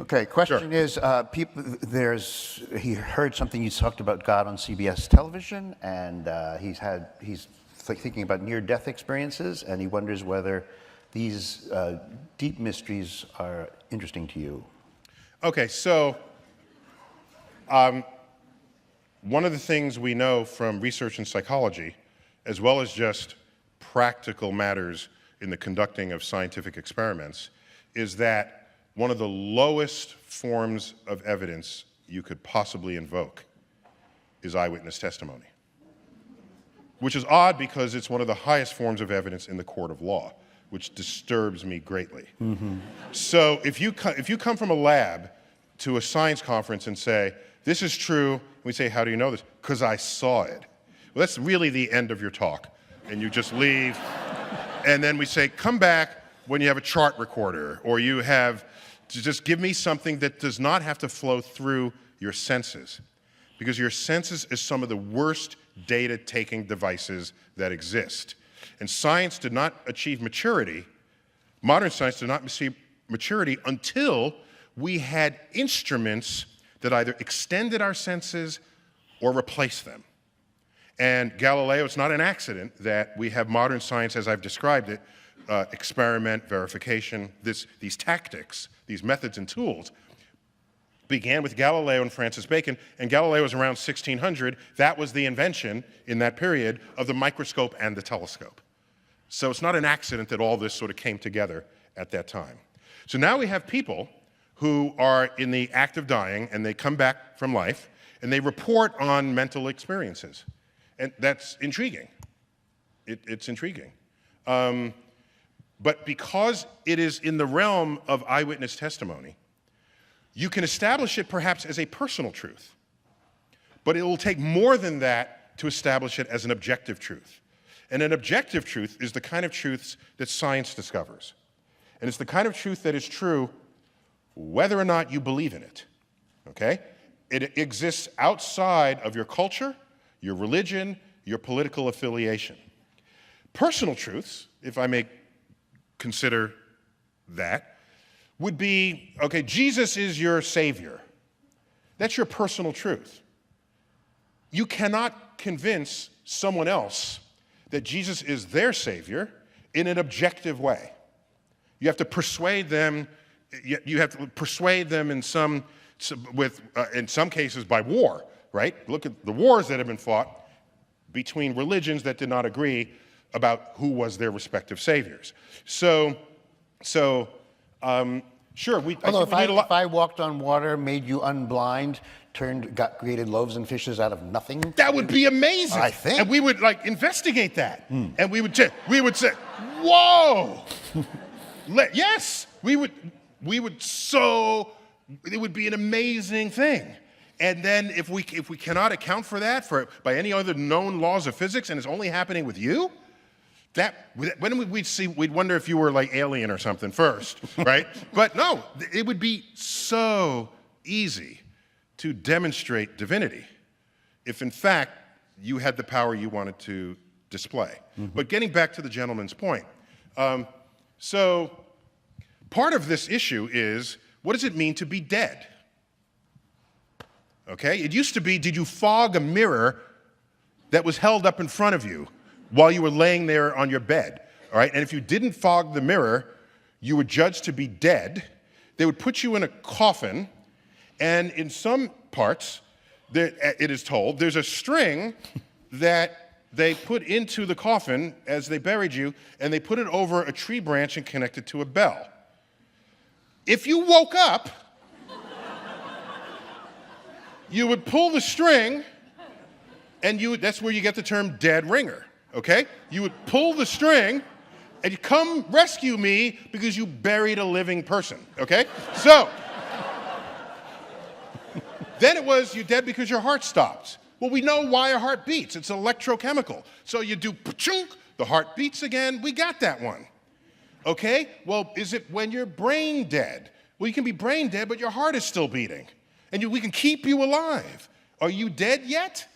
Okay, question is, he heard something you talked about God on CBS television, and he's thinking about near-death experiences, and he wonders whether these deep mysteries are interesting to you. Okay, so one of the things we know from research in psychology, as well as just practical matters in the conducting of scientific experiments, is that one of the lowest forms of evidence you could possibly invoke is eyewitness testimony. Which is odd because it's one of the highest forms of evidence in the court of law, which disturbs me greatly. Mm-hmm. So if you come from a lab to a science conference and say, this is true, and we say, how do you know this? Because I saw it. Well, that's really the end of your talk, and you just leave. And then we say, come back when you have a chart recorder, or you have, just give me something that does not have to flow through your senses. Because your senses is some of the worst data-taking devices that exist. And science did not achieve maturity, modern science did not achieve maturity until we had instruments that either extended our senses or replaced them. And Galileo, it's not an accident that we have modern science as I've described it, experiment, verification, these tactics, these methods and tools, began with Galileo and Francis Bacon, and Galileo was around 1600. That was the invention in that period of the microscope and the telescope. So it's not an accident that all this sort of came together at that time. So now we have people who are in the act of dying, and they come back from life, and they report on mental experiences. And that's intriguing. It's intriguing. But because it is in the realm of eyewitness testimony, you can establish it perhaps as a personal truth, but it will take more than that to establish it as an objective truth. And an objective truth is the kind of truths that science discovers. And it's the kind of truth that is true whether or not you believe in it, okay? It exists outside of your culture, your religion, your political affiliation. Personal truths, if I may consider that, would be, okay, Jesus is your Savior. That's your personal truth. You cannot convince someone else that Jesus is their Savior in an objective way. You have to persuade them. You have to persuade them in some cases by war, right? Look at the wars that have been fought between religions that did not agree about who was their respective saviors. Sure. Although if I walked on water, made you unblind, created loaves and fishes out of nothing, that would be amazing. I think, and we would investigate that, and we would say, "Whoa!" Yes, we would. It would be an amazing thing. And then if we cannot account for that by any other known laws of physics, and it's only happening with you, we'd wonder if you were like alien or something first, right? But no, it would be so easy to demonstrate divinity if in fact you had the power you wanted to display. Mm-hmm. But getting back to the gentleman's point, so part of this issue is, what does it mean to be dead? Okay, it used to be, did you fog a mirror that was held up in front of you while you were laying there on your bed, all right? And if you didn't fog the mirror, you were judged to be dead. They would put you in a coffin, and in some parts, it is told, there's a string that they put into the coffin as they buried you, and they put it over a tree branch and connected to a bell. If you woke up, you would pull the string, and that's where you get the term dead ringer, okay? You would pull the string, and you come rescue me because you buried a living person, okay? So, then it was you're dead because your heart stopped. Well, we know why a heart beats. It's electrochemical. So you do pa-chunk, the heart beats again. We got that one. Okay? Well, is it when you're brain dead? Well, you can be brain dead, but your heart is still beating. And we can keep you alive. Are you dead yet?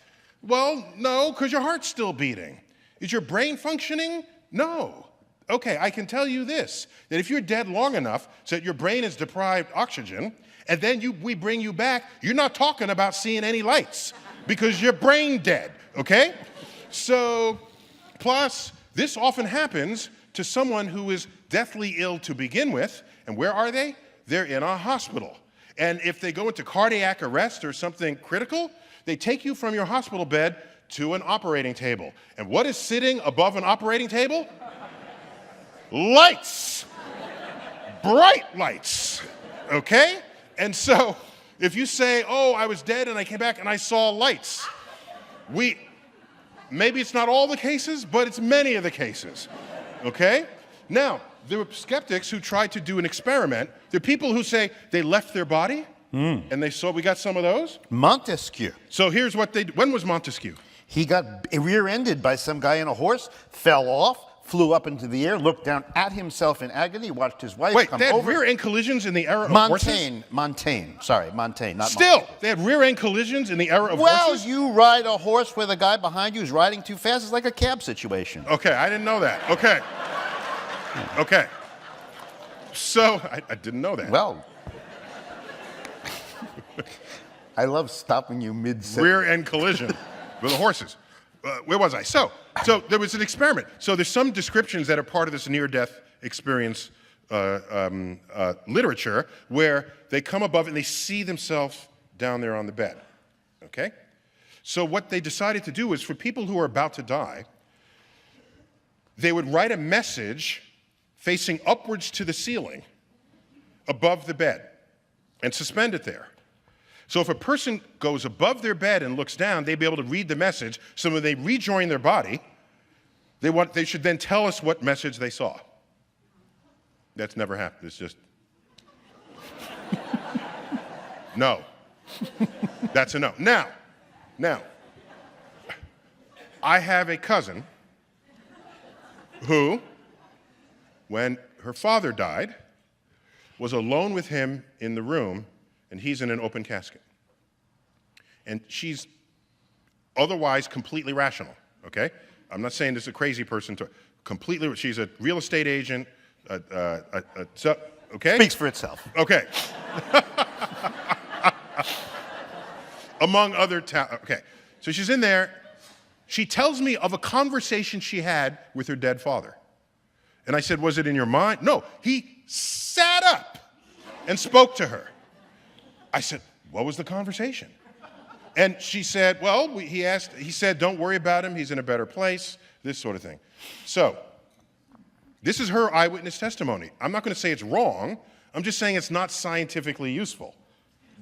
Well, no, because your heart's still beating. Is your brain functioning? No. Okay, I can tell you this, that if you're dead long enough so that your brain is deprived oxygen, and then we bring you back, you're not talking about seeing any lights because you're brain dead, okay? So, plus, this often happens to someone who is deathly ill to begin with, and where are they? They're in a hospital. And if they go into cardiac arrest or something critical, they take you from your hospital bed to an operating table. And what is sitting above an operating table? Lights. Bright lights, okay? And so if you say, oh, I was dead and I came back and I saw lights, maybe it's not all the cases, but it's many of the cases, okay? Now, there were skeptics who tried to do an experiment. There are people who say they left their body, and they saw, we got some of those? Montesquieu. So here's what when was Montesquieu? He got rear-ended by some guy on a horse, fell off, flew up into the air, looked down at himself in agony, watched his wife Wait, come they had over. rear-end collisions in the era of horses? Montaigne, not Still, Montesquieu. they had rear-end collisions in the era of Well, horses? you ride a horse where the guy behind you is riding too fast. It's like a cab situation. Okay, I didn't know that. Okay. Okay. So, I didn't know that. Well, I love stopping you mid-sentence. Rear-end collision with the horses. Where was I? So there was an experiment. So there's some descriptions that are part of this near-death experience literature where they come above and they see themselves down there on the bed, okay? So what they decided to do is for people who are about to die, they would write a message facing upwards to the ceiling above the bed and suspend it there. So if a person goes above their bed and looks down, they'd be able to read the message. So when they rejoin their body, they should then tell us what message they saw. That's never happened. It's just, no. That's a no. Now, I have a cousin who, when her father died, was alone with him in the room, and he's in an open casket. And she's otherwise completely rational, okay? I'm not saying this is a crazy person. She's a real estate agent, okay? Speaks for itself. Okay. Among other okay. So she's in there. She tells me of a conversation she had with her dead father. And I said, was it in your mind? No, he sat up and spoke to her. I said, what was the conversation? And she said, well, he said, don't worry about him, he's in a better place, this sort of thing. So, this is her eyewitness testimony. I'm not going to say it's wrong, I'm just saying it's not scientifically useful.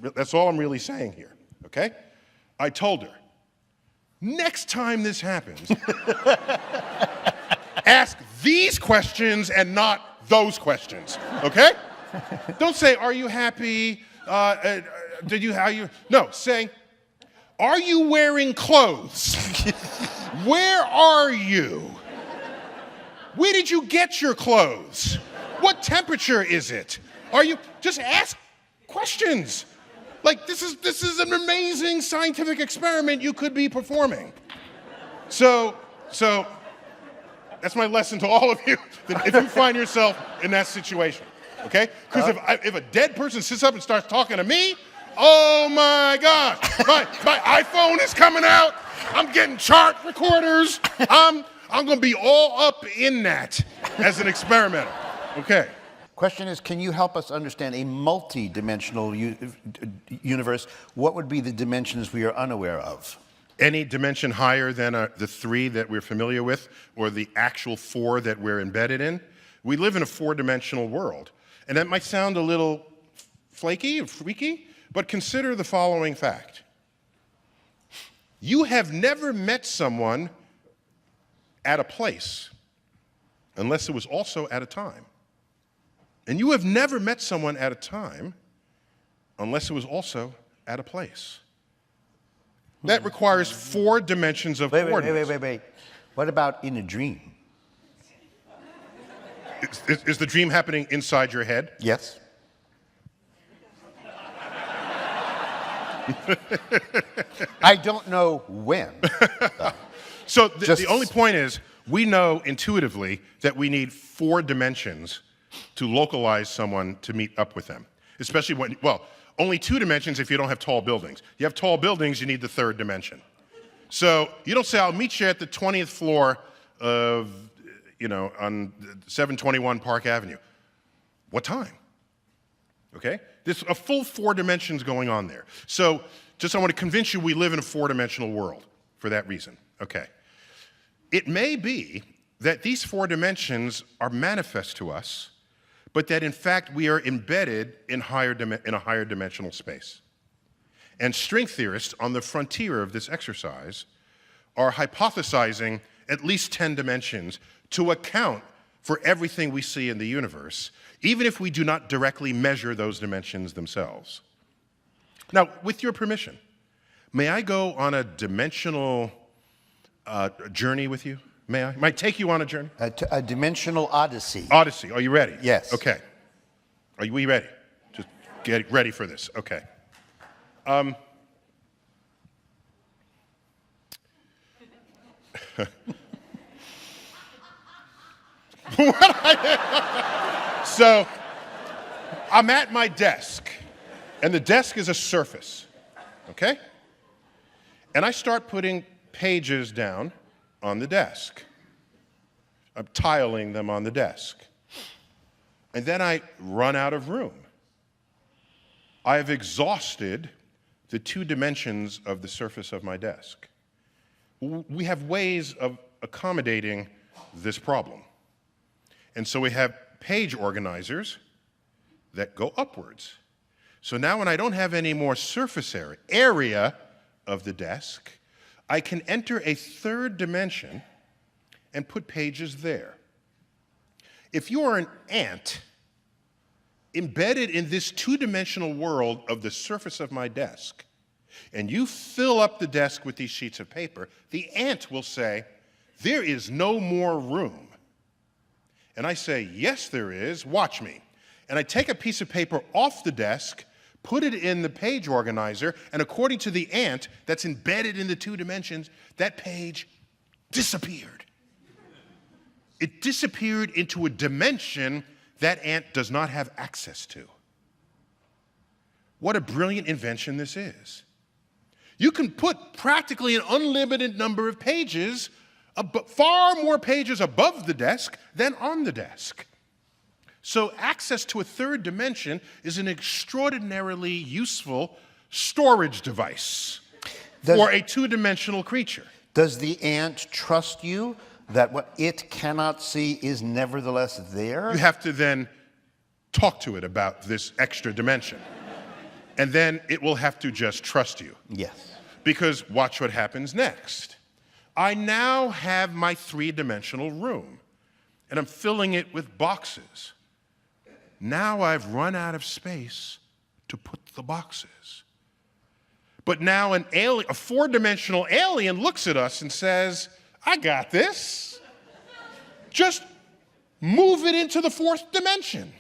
That's all I'm really saying here, okay? I told her, next time this happens, ask these questions and not those questions, okay? Don't say, are you happy? No, say, are you wearing clothes? Where are you? Where did you get your clothes? What temperature is it? Just ask questions. Like, this is an amazing scientific experiment you could be performing. So that's my lesson to all of you, that if you find yourself in that situation, okay? Because if a dead person sits up and starts talking to me, oh my gosh, my iPhone is coming out, I'm getting chart recorders, I'm gonna be all up in that as an experimenter, okay? Question is, can you help us understand a multi-dimensional universe? What would be the dimensions we are unaware of? Any dimension higher than the 3 that we're familiar with, or the actual 4 that we're embedded in. We live in a 4-dimensional world. And that might sound a little flaky or freaky, but consider the following fact. You have never met someone at a place unless it was also at a time. And you have never met someone at a time unless it was also at a place. That requires 4 dimensions of coordinates. Wait. What about in a dream? Is the dream happening inside your head? Yes. I don't know when. So the only point is, We know intuitively that we need 4 dimensions to localize someone to meet up with them. Especially when, well, only 2 dimensions if you don't have tall buildings. You have tall buildings, you need the 3rd dimension. So you don't say, I'll meet you at the 20th floor of, on 721 Park Avenue. What time? Okay? There's a full 4 dimensions going on there. So just I want to convince you we live in a 4-dimensional world for that reason. Okay. It may be that these 4 dimensions are manifest to us, but that in fact we are embedded in a higher dimensional space. And string theorists on the frontier of this exercise are hypothesizing at least 10 dimensions to account for everything we see in the universe, even if we do not directly measure those dimensions themselves. Now, with your permission, may I go on a dimensional journey with you? May I? Might take you on a journey? A dimensional odyssey. Odyssey. Are you ready? Yes. Okay. Are we ready? Just get ready for this. Okay. So, I'm at my desk, and the desk is a surface, okay? And I start putting pages down on the desk. I'm tiling them on the desk. And then I run out of room. I have exhausted the 2 dimensions of the surface of my desk. We have ways of accommodating this problem. And so we have page organizers that go upwards. So now when I don't have any more surface area of the desk, I can enter a 3rd dimension and put pages there. If you are an ant embedded in this 2-dimensional world of the surface of my desk, and you fill up the desk with these sheets of paper, the ant will say, there is no more room. And I say, yes, there is, watch me. And I take a piece of paper off the desk, put it in the page organizer, and according to the ant that's embedded in the 2 dimensions, that page disappeared. It disappeared into a dimension that ant does not have access to. What a brilliant invention this is. You can put practically an unlimited number of pages, far more pages above the desk than on the desk. So access to a 3rd dimension is an extraordinarily useful storage device for a 2-dimensional creature. Does the ant trust you that what it cannot see is nevertheless there? You have to then talk to it about this extra dimension. And then it will have to just trust you. Yes. Because watch what happens next. I now have my 3-dimensional room, and I'm filling it with boxes. Now I've run out of space to put the boxes. But now a 4-dimensional alien looks at us and says, I got this. Just move it into the 4th dimension.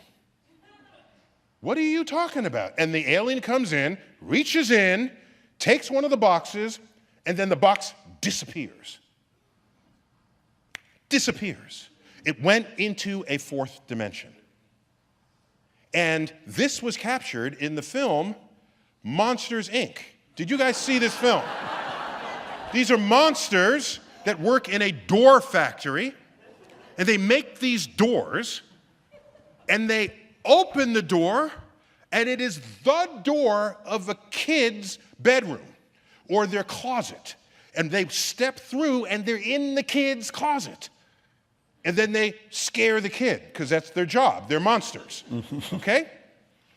What are you talking about? And the alien comes in, reaches in, takes one of the boxes, and then the box disappears. Disappears. It went into a 4th dimension. And this was captured in the film Monsters, Inc. Did you guys see this film? These are monsters that work in a door factory, and they make these doors, and they open the door, and it is the door of a kid's bedroom or their closet. And they step through, and they're in the kid's closet. And then they scare the kid, because that's their job. They're monsters, okay?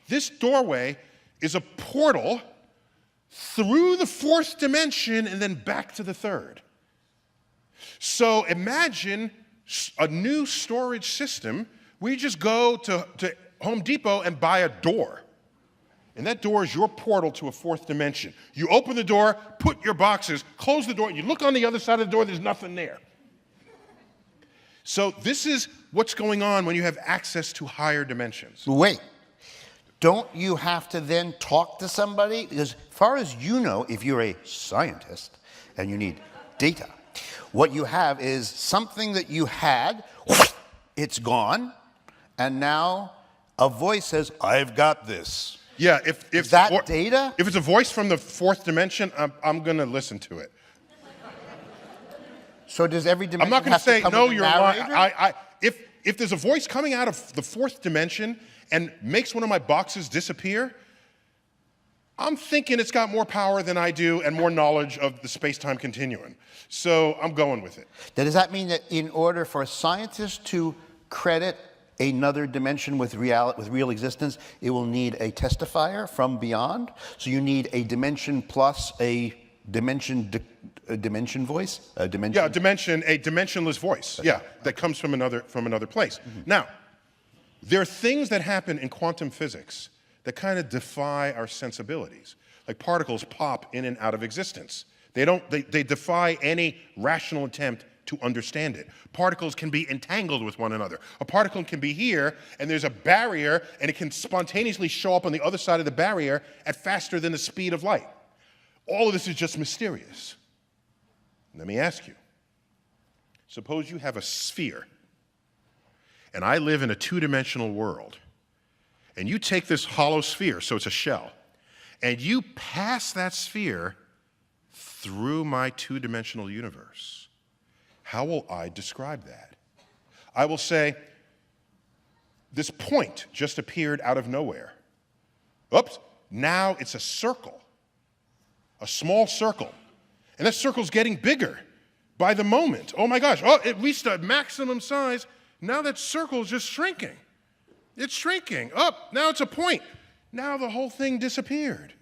This doorway is a portal through the 4th dimension and then back to the 3rd. So imagine a new storage system where you just go to Home Depot and buy a door. And that door is your portal to a 4th dimension. You open the door, put your boxes, close the door, you look on the other side of the door, there's nothing there. So this is what's going on when you have access to higher dimensions. Wait. Don't you have to then talk to somebody? Because as far as you know, if you're a scientist and you need data What you have is something that you had, it's gone, and now a voice says, I've got this. Yeah, if Is that data? If it's a voice from the fourth dimension, I'm going to listen to it. So does every dimension I'm not going to say, come no, with a you're lying. narrator? If there's a voice coming out of the fourth dimension and makes one of my boxes disappear, I'm thinking it's got more power than I do and more knowledge of the space-time continuum. So I'm going with it. Does that mean that in order for a scientist to credit another dimension with real existence, it will need a testifier from beyond? So you need a dimension plus a dimension voice? A Yeah, a dimensionless voice. Yeah, that comes from another place. Mm-hmm. Now, there are things that happen in quantum physics that kind of defy our sensibilities. Like particles pop in and out of existence. They defy any rational attempt to understand it. Particles can be entangled with one another. A particle can be here, and there's a barrier, and it can spontaneously show up on the other side of the barrier at faster than the speed of light. All of this is just mysterious. Let me ask you, suppose you have a sphere, and I live in a two-dimensional world, and you take this hollow sphere, so it's a shell, and you pass that sphere through my two-dimensional universe. How will I describe that? I will say, this point just appeared out of nowhere. Oops, now it's a circle, a small circle. And that circle's getting bigger by the moment. Oh my gosh, oh, it reached a maximum size. Now that circle's just shrinking. It's shrinking. Up, now it's a point. Now the whole thing disappeared.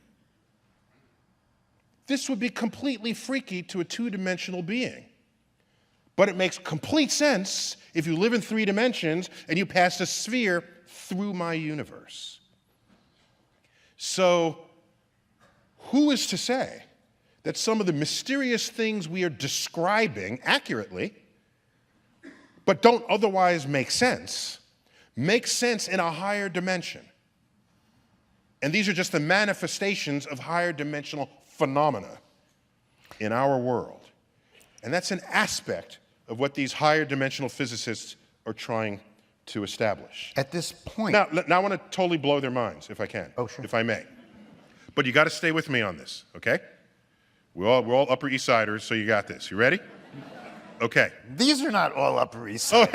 This would be completely freaky to a two-dimensional being. But it makes complete sense if you live in 3 dimensions and you pass a sphere through my universe. So, who is to say that some of the mysterious things we are describing accurately, but don't otherwise make sense in a higher dimension? And these are just the manifestations of higher dimensional phenomena in our world. And that's an aspect of what these higher dimensional physicists are trying to establish. At this point... Now I want to totally blow their minds, if I can. Oh, sure. If I may. But you got to stay with me on this, okay? We're all Upper East Siders, so you got this. You ready? Okay. These are not all Upper East Side.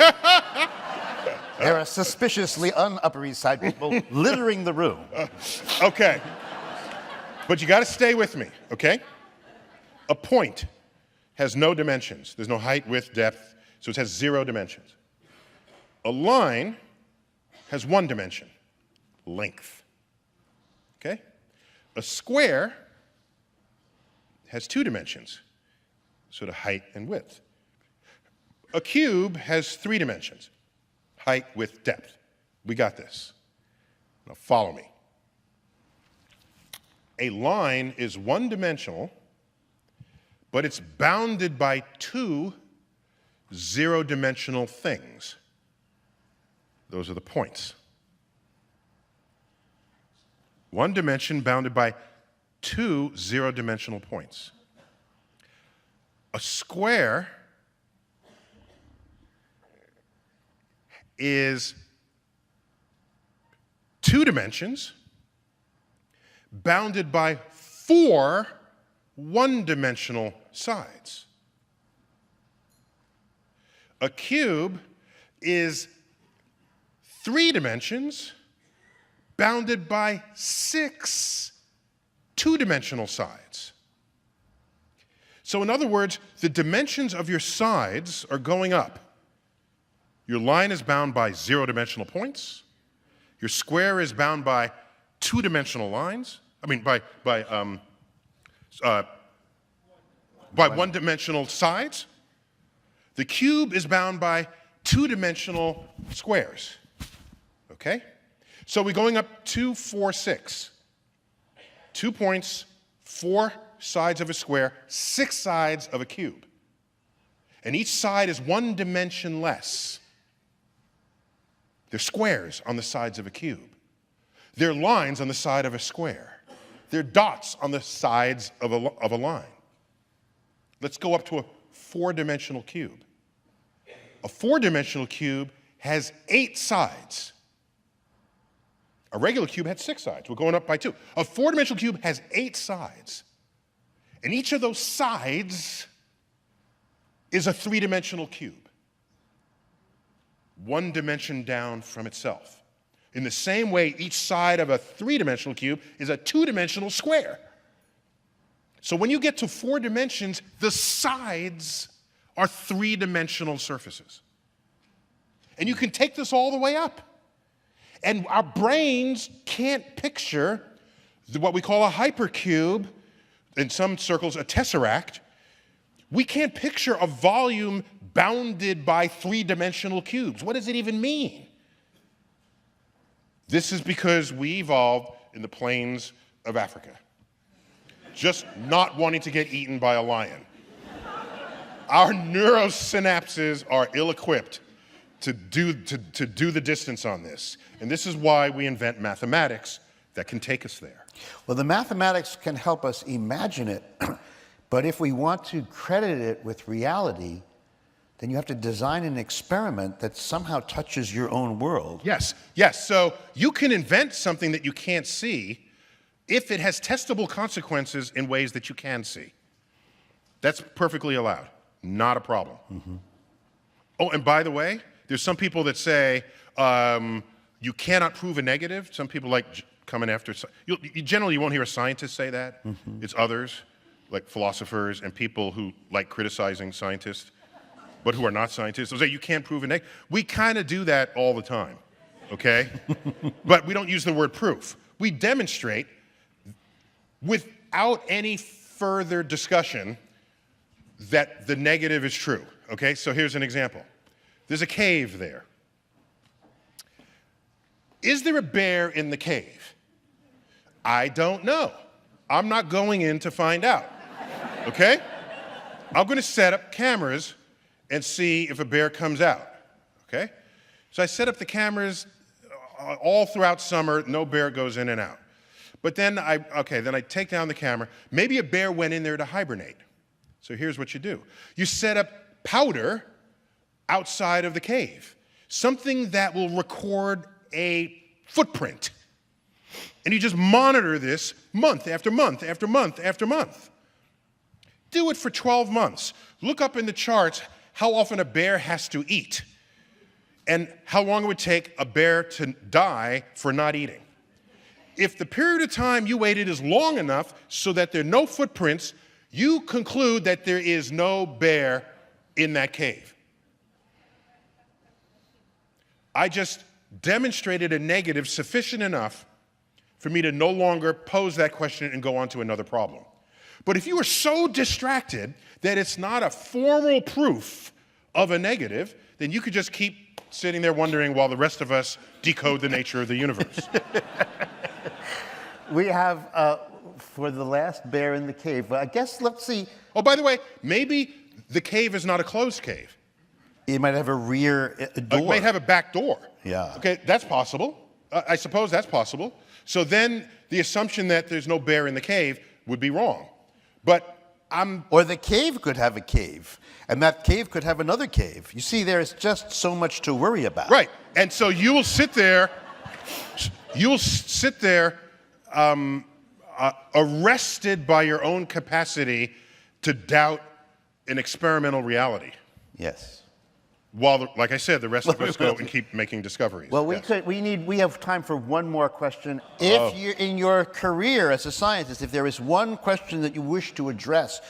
There are suspiciously un-Upper East Side people littering the room. Okay. But you got to stay with me, okay? A point has no dimensions. There's no height, width, depth, so it has 0 dimensions. A line has 1 dimension, length, okay? A square has 2 dimensions, sort of height and width. A cube has 3 dimensions, height, width, depth. We got this. Now follow me. A line is 1-dimensional, but it's bounded by 2 0-dimensional things. Those are the points. 1 dimension bounded by 2 0-dimensional points. A square is 2 dimensions bounded by 4 1-dimensional sides. A cube is 3 dimensions bounded by 6 2-dimensional sides. So in other words, the dimensions of your sides are going up. Your line is bound by 0-dimensional points. Your square is bound by 2-dimensional lines. I mean, by 1-dimensional sides. The cube is bound by 2-dimensional squares. Okay? So we're going up 2, 4, 6. 2 points, 4 sides of a square, 6 sides of a cube. And each side is 1 dimension less. They're squares on the sides of a cube. They're lines on the side of a square. They're dots on the sides of a line. Let's go up to a four-dimensional cube. A four-dimensional cube has 8 sides. A regular cube had 6 sides. We're going up by 2. A four-dimensional cube has 8 sides. And each of those sides is a 3-dimensional cube, 1 dimension down from itself. In the same way, each side of a 3-dimensional cube is a 2-dimensional square. So when you get to 4 dimensions, the sides are 3-dimensional surfaces. And you can take this all the way up. And our brains can't picture what we call a hypercube, in some circles a tesseract. We can't picture a volume bounded by 3-dimensional cubes. What does it even mean? This is because we evolved in the plains of Africa, just not wanting to get eaten by a lion. Our neurosynapses are ill-equipped to do the distance on this. And this is why we invent mathematics that can take us there. Well, the mathematics can help us imagine it, but if we want to credit it with reality, then you have to design an experiment that somehow touches your own world. Yes, yes. So you can invent something that you can't see if it has testable consequences in ways that you can see. That's perfectly allowed. Not a problem. Mm-hmm. Oh, and by the way, there's some people that say you cannot prove a negative. Some people like coming after. Generally, you won't hear a scientist say that. Mm-hmm. It's others, like philosophers and people who like criticizing scientists, but who are not scientists. They'll say you can't prove a negative. We kind of do that all the time, okay? But we don't use the word proof. We demonstrate without any further discussion that the negative is true, okay? So here's an example. There's a cave there. Is there a bear in the cave? I don't know. I'm not going in to find out, okay? I'm going to set up cameras and see if a bear comes out, okay? So I set up the cameras all throughout summer. No bear goes in and out. But then I take down the camera. Maybe a bear went in there to hibernate. So here's what you do. You set up powder outside of the cave, something that will record a footprint. And you just monitor this month after month after month after month. Do it for 12 months. Look up in the charts how often a bear has to eat and how long it would take a bear to die for not eating. If the period of time you waited is long enough so that there are no footprints, you conclude that there is no bear in that cave. I just demonstrated a negative sufficient enough for me to no longer pose that question and go on to another problem. But if you are so distracted that it's not a formal proof of a negative, then you could just keep sitting there wondering while the rest of us decode the nature of the universe. We have, for the last bear in the cave, I guess, let's see. Oh, by the way, maybe the cave is not a closed cave. It might have a rear door. It might have a back door. Yeah. Okay, that's possible. I suppose that's possible. So then the assumption that there's no bear in the cave would be wrong. But Or the cave could have a cave, and that cave could have another cave. You see, there's just so much to worry about. Right, and so you will sit there, arrested by your own capacity to doubt an experimental reality. Yes. While, like I said, the rest of us go and keep making discoveries. Well, Yes. we have time for one more question. If you're in your career as a scientist, if there is one question that you wish to address,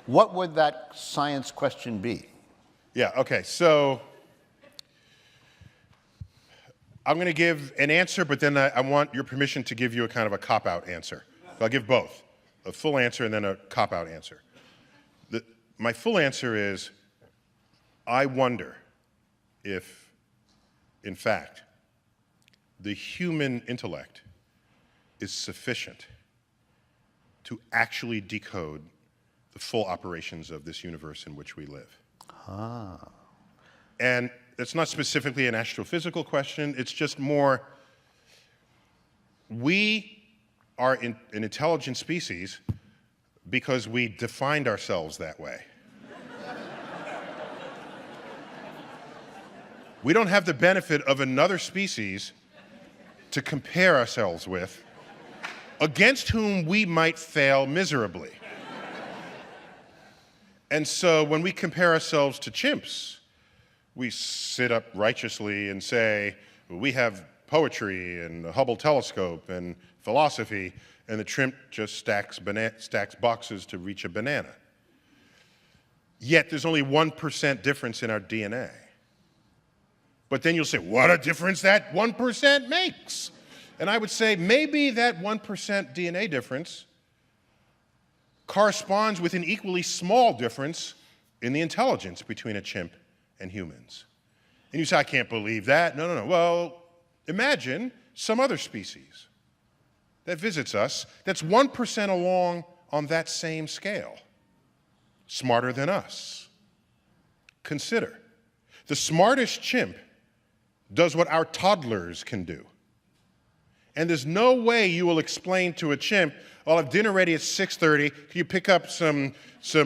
what would that science question be? Yeah, okay, so I'm going to give an answer, but then I want your permission to give you a kind of a cop-out answer. So I'll give both, a full answer and then a cop-out answer. My full answer is, I wonder if, in fact, the human intellect is sufficient to actually decode the full operations of this universe in which we live. Ah. And it's not specifically an astrophysical question, it's just more, we are an intelligent species because we defined ourselves that way. We don't have the benefit of another species to compare ourselves with, against whom we might fail miserably. And so when we compare ourselves to chimps, we sit up righteously and say, well, we have poetry and the Hubble telescope and philosophy, and the chimp just stacks boxes to reach a banana. Yet there's only 1% difference in our DNA. But then you'll say, what a difference that 1% makes. And I would say maybe that 1% DNA difference corresponds with an equally small difference in the intelligence between a chimp and humans. And you say, I can't believe that. No. Well, imagine some other species that visits us that's 1% along on that same scale, smarter than us. Consider, the smartest chimp does what our toddlers can do. And there's no way you will explain to a chimp, I'll have dinner ready at 6:30, can you pick up some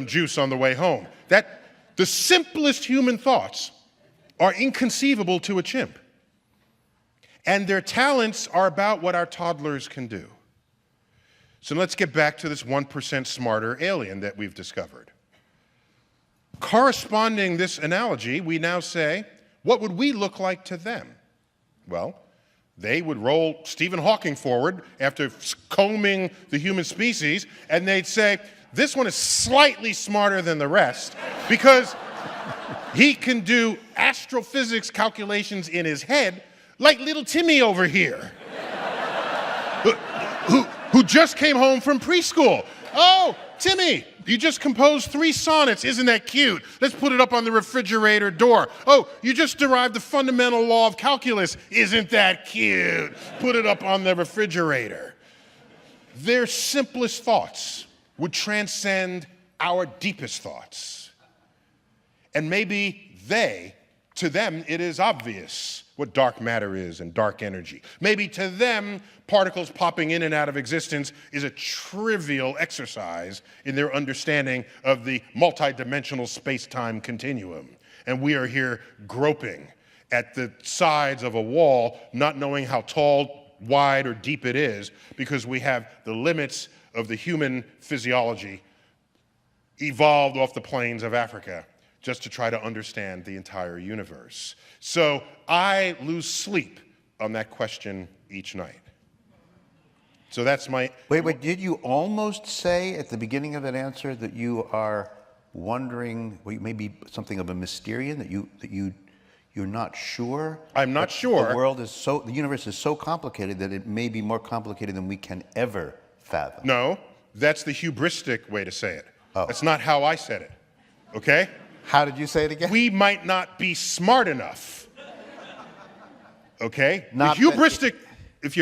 juice on the way home? The simplest human thoughts are inconceivable to a chimp. And their talents are about what our toddlers can do. So let's get back to this 1% smarter alien that we've discovered. Corresponding this analogy, we now say, what would we look like to them? Well, they would roll Stephen Hawking forward after combing the human species, and they'd say, this one is slightly smarter than the rest because he can do astrophysics calculations in his head like little Timmy over here, who just came home from preschool. Oh, Timmy, you just composed 3 sonnets. Isn't that cute? Let's put it up on the refrigerator door. Oh, you just derived the fundamental law of calculus. Isn't that cute? Put it up on the refrigerator. Their simplest thoughts would transcend our deepest thoughts. And maybe to them, it is obvious what dark matter is and dark energy. Maybe to them, particles popping in and out of existence is a trivial exercise in their understanding of the multidimensional space-time continuum. And we are here groping at the sides of a wall, not knowing how tall, wide, or deep it is, because we have the limits of the human physiology evolved off the plains of Africa just to try to understand the entire universe. So I lose sleep on that question each night. So that's my... Wait, did you almost say at the beginning of that answer that you are wondering, maybe something of a Mysterian, that you're not sure? I'm not sure. The universe is so complicated that it may be more complicated than we can ever fathom. No, that's the hubristic way to say it. Oh. That's not how I said it, okay? How did you say it again? We might not be smart enough, okay? Not if you're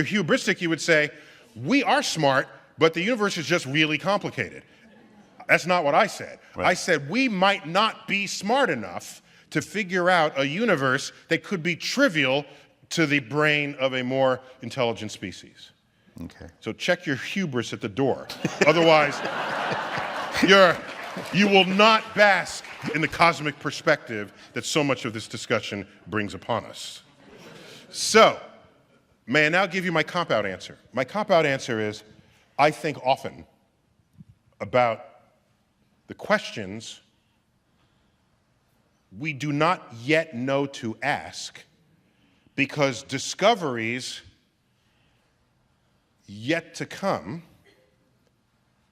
hubristic, you would say, we are smart, but the universe is just really complicated. That's not what I said. Right. I said we might not be smart enough to figure out a universe that could be trivial to the brain of a more intelligent species. Okay. So check your hubris at the door. Otherwise, you will not bask in the cosmic perspective that so much of this discussion brings upon us. So, may I now give you my cop-out answer? My cop-out answer is, I think often about the questions we do not yet know to ask because discoveries yet to come,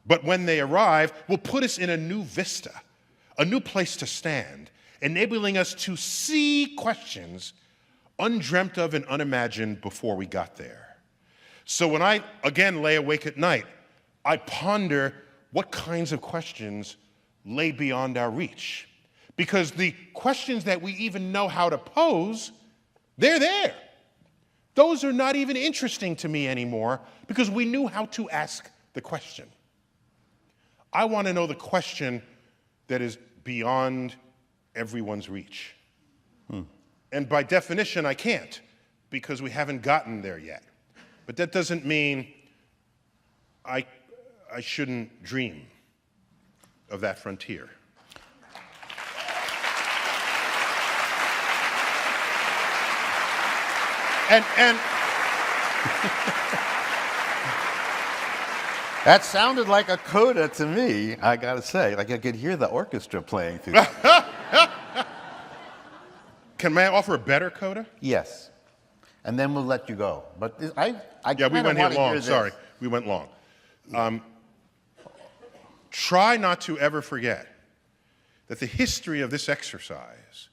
but when they arrive, will put us in a new vista, a new place to stand, enabling us to see questions undreamt of and unimagined before we got there. So when I, again, lay awake at night, I ponder what kinds of questions lay beyond our reach. Because the questions that we even know how to pose, they're there. Those are not even interesting to me anymore because we knew how to ask the question. I want to know the question that is beyond everyone's reach. And by definition, I can't because we haven't gotten there yet. But that doesn't mean I shouldn't dream of that frontier. And That sounded like a coda to me, I gotta say. Like I could hear the orchestra playing through. may I offer a better coda? Yes. And then we'll let you go. But I Yeah, we kinda went here wanna hear long. this. Sorry, we went long. Try not to ever forget that the history of this exercise,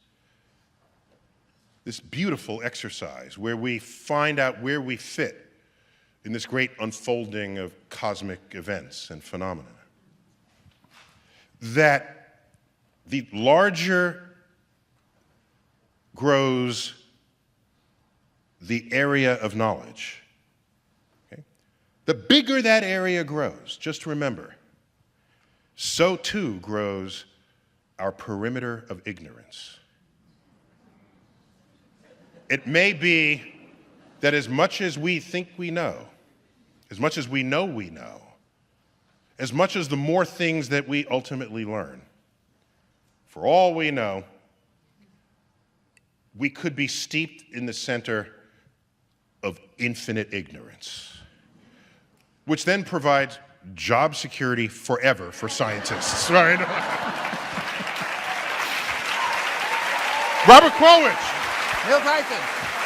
this beautiful exercise where we find out where we fit in this great unfolding of cosmic events and phenomena, that the larger grows the area of knowledge, okay? The bigger that area grows, just remember, so too grows our perimeter of ignorance. It may be that as much as we think we know, as much as we know, as much as the more things that we ultimately learn, for all we know, we could be steeped in the center of infinite ignorance, which then provides job security forever for scientists, right? Robert Krulwich. Neil Tyson.